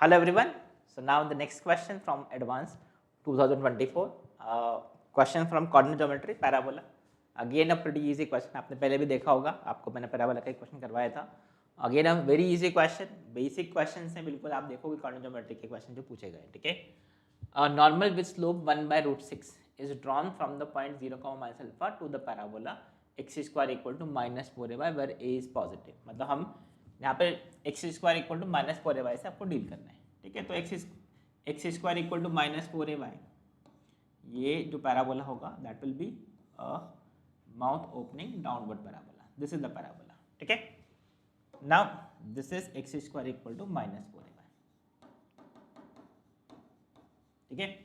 Hello everyone. So now the next question from Advanced 2024. Question from coordinate geometry parabola. Again a pretty easy question. आपने पहले भी देखा होगा, आपको मैंने parabola का एक क्वेश्चन करवाया था. Again a very easy question. Basic questions हैं बिल्कुल, आप देखोगे coordinate geometry के क्वेश्चन जो पूछे गए, ठीक है. Normal with slope 1/√6 is drawn from the point 0, minus alpha to the parabola x square equal to minus 4a where a is positive. मतलब हम यहाँ पे x square equal to minus four a y से आपको deal करना है, ठीक है. तो x square equal to minus four a y, ये जो पैराबोला होगा that will be a mouth opening downward parabola. This is the parabola, ठीक है. Now this is x square equal to minus four a y, ठीक है.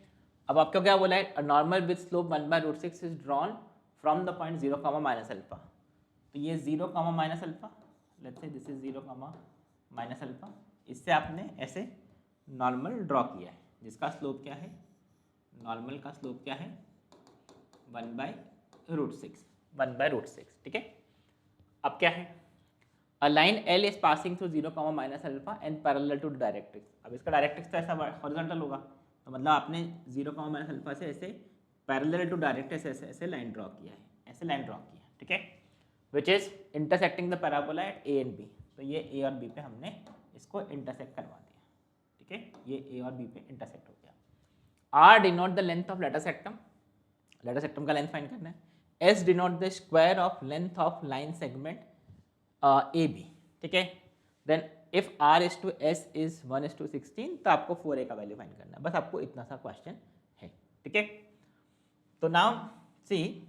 अब आपको क्या बोला है, normal with slope 1/√6 is drawn from the point 0, minus alpha. तो ये 0, minus alpha, let's say this is 0, minus alpha. इससे आपने ऐसे नॉर्मल ड्रॉ किया है जिसका स्लोप क्या है, नॉर्मल का स्लोप क्या है 1/√6, ठीक है. अब क्या है, a line l is passing through 0, minus alpha and parallel to directrix. अब इसका डायरेक्ट्रिक्स तो ऐसा हॉरिजॉन्टल होगा, तो मतलब आपने 0, माइनस अल्फा से ऐसे पैरेलल टू डायरेक्ट्रिक्स ऐसे लाइन ड्रॉ किया है, ऐसे लाइन ड्रॉ किया है, ठीक है. Which is intersecting the parabola at A and B. तो ये ए और बी पे हमने इसको इंटरसेक्ट करवा दिया, ठीक है. ये ए और बी पे इंटरसेक्ट हो गया. R denote the length of latus rectum, latus rectum का लेंथ फाइंड करना है. S denote the square of length of line segment A B, ठीक है. Then if R is to S is 1:16, तो आपको 4a का वैल्यू फाइंड करना है. बस आपको इतना सा क्वेश्चन है, ठीक है. तो नाउ सी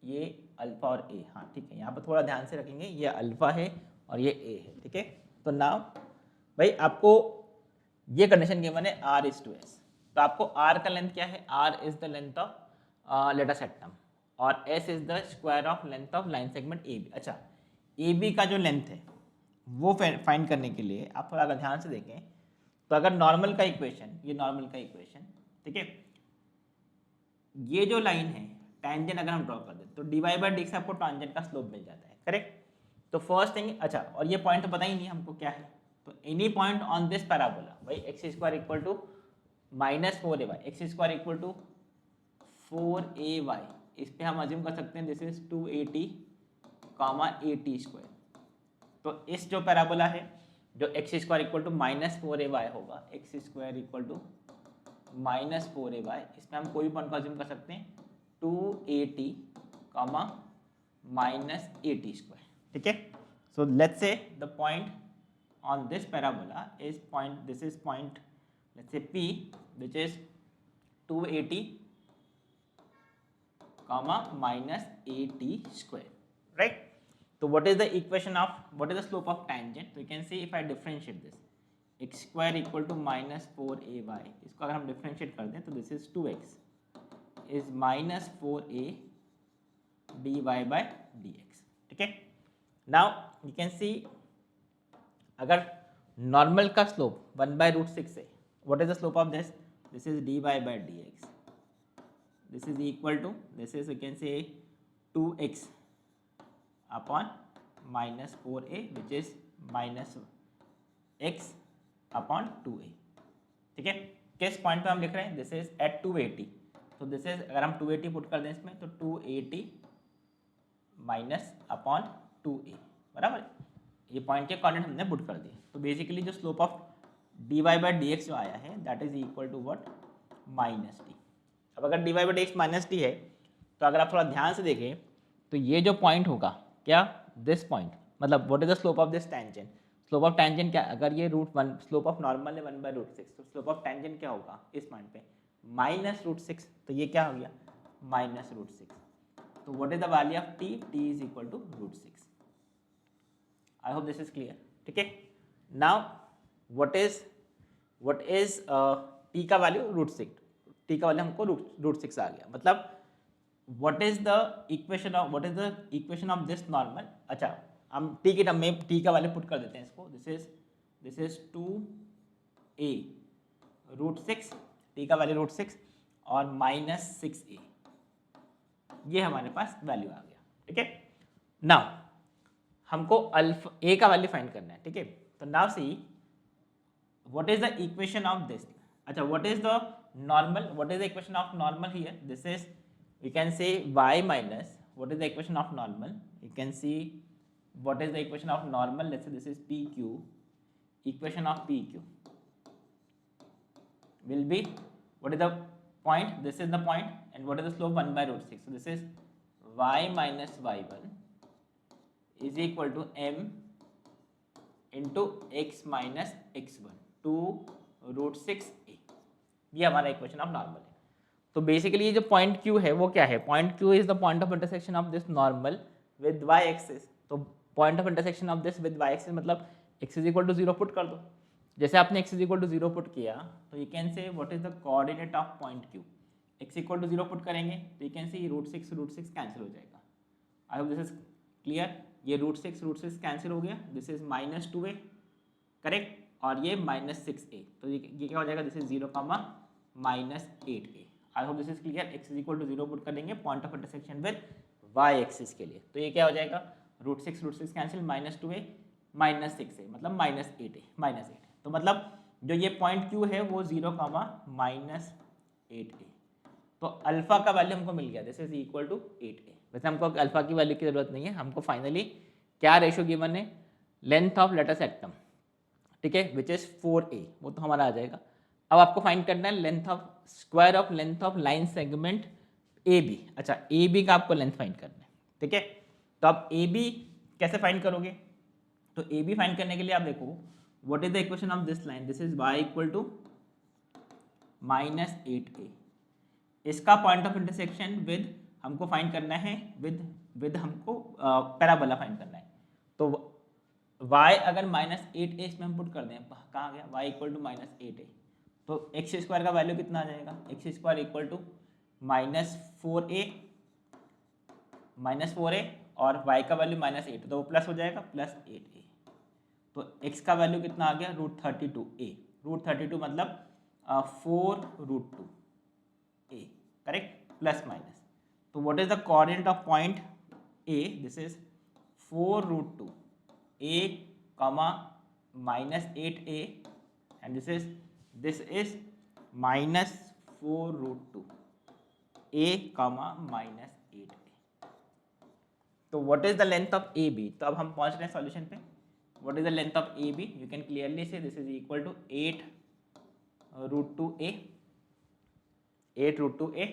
ये अल्फा और ए, हाँ ठीक है, यहाँ पर थोड़ा ध्यान से रखेंगे, ये अल्फा है और ये ए है, ठीक है. तो नाउ भाई आपको ये कंडीशन गिवन है आर इज टू एस. तो आपको आर का लेंथ क्या है, R is the length of latus rectum और S is the square of length of line segment A B. अच्छा, ए बी का जो लेंथ है वो फाइंड करने के लिए आप थोड़ा अगर ध्यान से देखें, तो अगर नॉर्मल का इक्वेशन, ये नॉर्मल का इक्वेशन, ठीक है, ये जो लाइन है टैंजेंट अगर हम ड्रॉ कर दें तो dy/dx से आपको टैंजेंट का स्लोप मिल जाता है, करेक्ट. तो फर्स्ट थिंग, अच्छा, और ये पॉइंट तो पता ही नहीं हमको क्या है, तो any point on this parabola, भाई X square equal to minus 4a Y, X square equal to 4a Y, इस पर हम अज्यूम कर सकते हैं दिस इज 280, at स्क्वायर. तो इस जो पैराबोला है जो X square equal to minus 4a Y होगा, X square equal to minus 4a Y, इसमें हम कोई पॉइंट को अज्यूम कर सकते हैं 280, माइनस 80 स्क्वायर, ठीक है. So let's say the point on this parabola is point, this is point, let's say P which is 280, minus 80 square, right. So what is the equation of, what is the slope of tangent? So you can see if I differentiate this, x square equal to minus 4a/y, इसको अगर हम differentiate कर दें तो this is 2x is minus 4a dy/dx, ठीक है. Now you can see अगर normal का स्लोप 1/√6 है, what is the slope of this? This is dy/dx. This is equal to, this is you can say 2x upon minus 4a which is minus x upon 2a, ठीक है. किस point पे हम लिख रहे हैं, दिस इज एट 280. तो this is, अगर हम 280 पुट कर दें इसमें तो 280 माइनस अपॉन 2a, बराबर. ये पॉइंट के कोऑर्डिनेट हमने पुट कर दिए. तो बेसिकली जो स्लोप ऑफ dy/dx जो आया है that is equal to what, minus d. अब अगर dy/dx माइनस डी है तो अगर आप थोड़ा ध्यान से देखें तो ये जो पॉइंट होगा क्या, दिस पॉइंट, मतलब what is the slope of this tangent. Slope of tangent क्या, अगर ये √1, स्लोप ऑफ नॉर्मल है 1/√6, तो स्लोप ऑफ टैंजेंट क्या होगा इस पॉइंट पे, -√6. तो ये क्या हो गया, -√6. तो what is the value of t, t is equal to √6. I hope this is clear, ठीक है. नाउ व्हाट इज t का वैल्यू √6, t का वैल्यू हमको √6 आ गया. मतलब what is the equation of this normal. अच्छा, हम t की टर्म में t का वैल्यू पुट कर देते हैं इसको, this is 2a √6, t का वैल्यू √6 और -6a, ये हमारे पास वैल्यू आ गया, ठीक है. नाउ हमको अल्फा ए का वैल्यू फाइंड करना है, ठीक है. तो now see what is the equation of this. अच्छा, what is the normal, what is the equation of normal here? This is, we can say y minus, what is the equation of normal? You can see what is the equation of normal. Let's say this is PQ. Equation of PQ will be, what is the point? This is the point, and what is the slope? 1 by root 6. So this is y minus y1 is equal to m into x minus x1 two root 6a. ये हमारा equation of normal है. तो basically ये जो point Q है वो क्या है? Point Q is the point of intersection of this normal with y axis. तो point of intersection of this with y axis मतलब x is equal to 0 put कर दो. जैसे आपने x is equal to 0 put किया तो you can say what is the coordinate of point Q. x equal to 0 put करेंगे तो you can say root 6 cancel हो जाएगा. आई होप दिस इज क्लियर. ये रूट 6 कैंसिल हो गया. This is minus 2a correct, और ये माइनस 6a. तो ये क्या हो जाएगा? This is 0 comma minus 8a. I hope this is clear. X is equal to 0 put कर देंगे point of intersection with y axis के लिए. तो ये क्या हो जाएगा? Root 6 cancel, minus 2a minus 6a मतलब माइनस 8a. तो मतलब जो ये पॉइंट Q है वो 0 कामा माइनस 8a. तो अल्फा का वैल्यू हमको मिल गया. This is equal to 8a. वैसे हमको अल्फा की वैल्यू की जरूरत नहीं है. हमको फाइनली क्या रेशो गिवन है? लेंथ ऑफ लेटर सेक्टम, ठीक है, विच इज 4a. वो तो हमारा आ जाएगा. अब आपको फाइंड करना है length of square of length of line segment AB. अच्छा, AB का आपको लेंथ फाइंड करना है, ठीक है. तो आप AB कैसे फाइंड करोगे? तो AB फाइंड करने के लिए आप देखो what is the equation of this line. This is y equal to minus 8a. इसका पॉइंट ऑफ इंटरसेक्शन विद हमको फाइंड करना है, विद हमको पैराबोला फाइंड करना है. तो y अगर माइनस 8a इसमें हम पुट कर दें, कहाँ गया? y equal to minus 8a. तो एक्स स्क्वायर का वैल्यू कितना आ जाएगा? X square equal to minus 4a और y का वैल्यू माइनस 8, तो वो प्लस हो जाएगा, प्लस 8a. तो x का वैल्यू कितना आ गया? Root 32a. रूट 32 मतलब 4 root 2a correct, plus minus. तो what is the coordinate of point A? This is 4 root 2 a comma minus 8a, and this is minus 4 root 2 a comma minus 8a. तो what is the length of AB? तो अब हम पहुंच रहे हैं solution पे. what is the length of AB? you can clearly say this is equal to 8 root 2a. 8 root 2a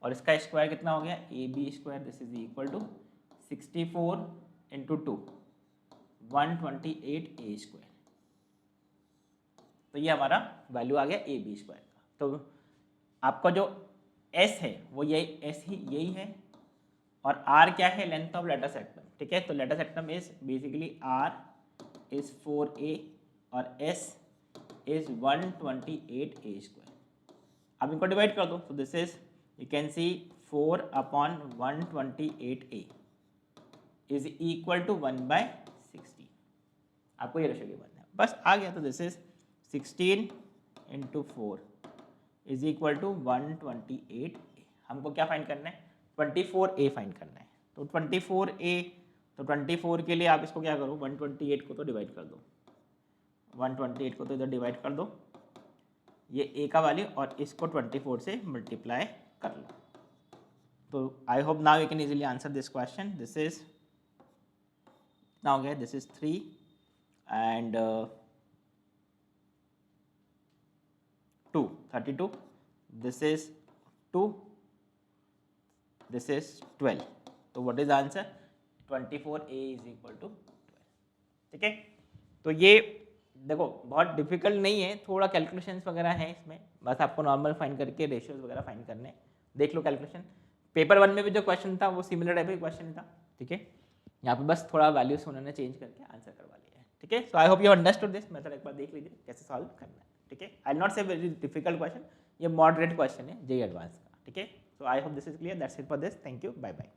और इसका स्क्वायर कितना हो गया? AB square. This is equal to 64 into 2 128a square. तो ये हमारा वैल्यू आ गया AB स्क्वायर का. तो आपका जो S है वो यही है, और R क्या है? लेंथ ऑफ लेटर सेक्टम, ठीक है. तो letter सेक्टम is basically R is 4a और S इज 128a स्क्वायर. अब इनको डिवाइड कर दो. तो this is, you can see 4 upon 128a is equal to 1 by 16. आपको ये रेशो गिवन है, बस आ गया. तो this is 16 into 4 is equal to 128a. हमको क्या फाइंड करना है? 24a फाइंड करना है. तो 24a, तो 24 के लिए आप इसको क्या करो? 128 को तो डिवाइड कर दो. 128 को तो इधर डिवाइड कर दो, ये a का वैल्यू, और इसको 24 से मल्टीप्लाई कर लो. तो I hope now you can easily answer this question. This is now again this is 3 and 2 32. this is 2, this is 12. तो what is the answer? 24a is equal to 12. ठीक है. तो ये देखो बहुत डिफिकल्ट नहीं है, थोड़ा कैलकुलेशंस वगैरह है इसमें, बस आपको नॉर्मल फाइंड करके रेशियोज वगैरह फाइंड करने. देख लो कैलकुलेशन. पेपर 1 में भी जो क्वेश्चन था वो सिमिलर टाइप का क्वेश्चन था, ठीक है. यहाँ पे बस थोड़ा वैल्यूज उन्होंने चेंज करके आंसर करवा लिया है, ठीक है. So I hope you understood this method. एक बार देख लीजिए कैसे सॉल्व करना है, ठीक है. I not say very difficult question, ये मॉडरेट क्वेश्चन है JEE एडवांस का, ठीक है. So I hope this is clear. That's it for this. Thank you. Bye bye.